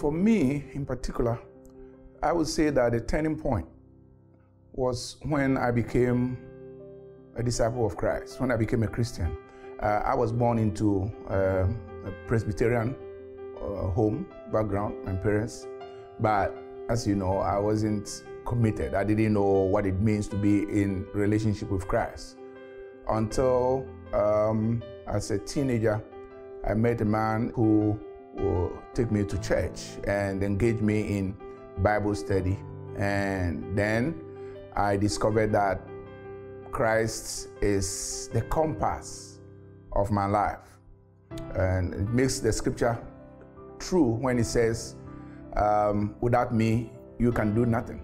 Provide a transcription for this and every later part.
for me, in particular, I would say that the turning point was when I became a disciple of Christ, when I became a Christian. I was born into a Presbyterian home background, my parents, but as you know, I wasn't committed. I didn't know what it means to be in relationship with Christ. Until as a teenager, I met a man who would take me to church and engage me in Bible study. And then I discovered that Christ is the compass of my life. And it makes the scripture true when it says, without me, you can do nothing.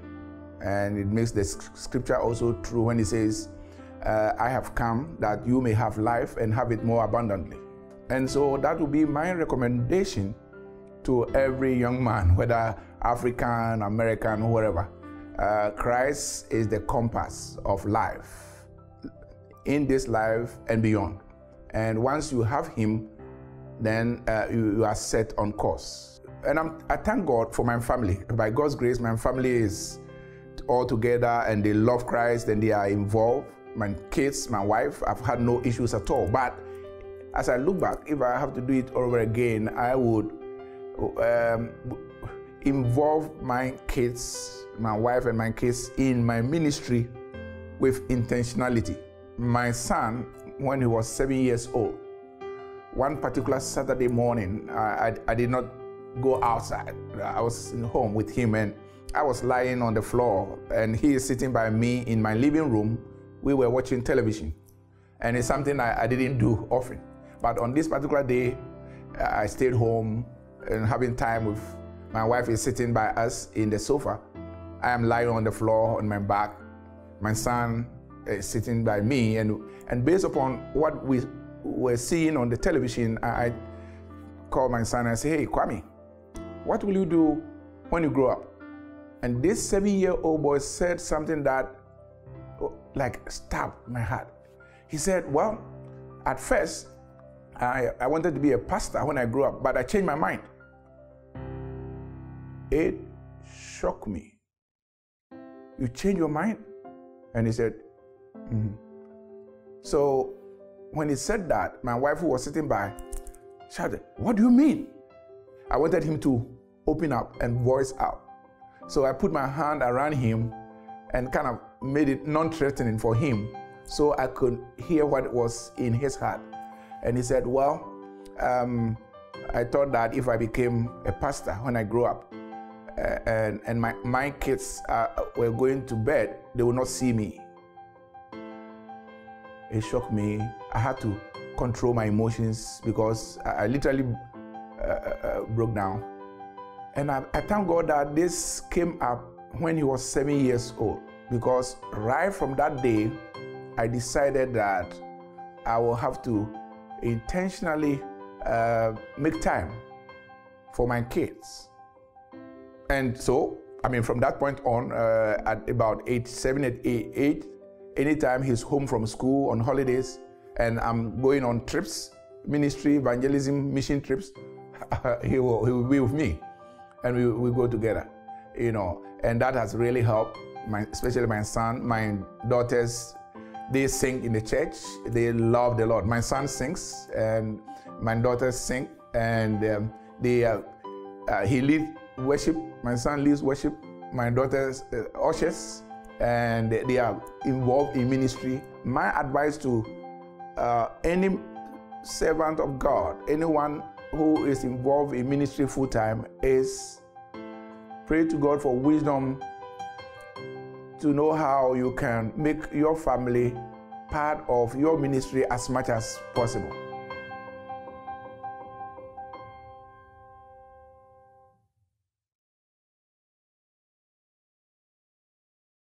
And it makes the scripture also true when it says, I have come that you may have life and have it more abundantly. And so that would be my recommendation to every young man, whether African, American, whatever. Christ is the compass of life, in this life and beyond. And once you have him, then you are set on course. And I thank God for my family. By God's grace, my family is all together and they love Christ and they are involved. My kids, my wife, I've had no issues at all. But as I look back, if I have to do it all over again, I would involve my kids, my wife and my kids in my ministry with intentionality. My son, when he was 7 years old, one particular Saturday morning, I did not go outside. I was in home with him and I was lying on the floor and he is sitting by me in my living room. We were watching television, and it's something I didn't do often. But on this particular day, I stayed home and having time with my wife is sitting by us in the sofa. I am lying on the floor on my back. My son is sitting by me, and based upon what we were seeing on the television, I called my son and I said, "Hey, Kwame, what will you do when you grow up?" And this 7-year-old boy said something that like stabbed my heart. He said, "Well, at first, I wanted to be a pastor when I grew up, but I changed my mind." It shocked me. "You changed your mind?" And he said, "Mm-hmm." So when he said that, my wife, who was sitting by, shouted, "What do you mean?" I wanted him to open up and voice out. So I put my hand around him and kind of made it non-threatening for him so I could hear what was in his heart. And he said, "Well, I thought that if I became a pastor when I grew up and my kids were going to bed, they would not see me." It shocked me. I had to control my emotions because I literally broke down. And I thank God that this came up when he was 7 years old, because right from that day, I decided that I will have to intentionally make time for my kids. And so, from that point on, at about 7, 8, anytime he's home from school on holidays and I'm going on trips, ministry, evangelism, mission trips, he will be with me and we go together, and that has really helped, especially my son. My daughters, they sing in the church. They love the Lord. My son sings and my daughters sing, and he leads worship. My son leads worship. My daughters ushers, and they are involved in ministry. My advice to any servant of God, anyone who is involved in ministry full-time, is pray to God for wisdom to know how you can make your family part of your ministry as much as possible.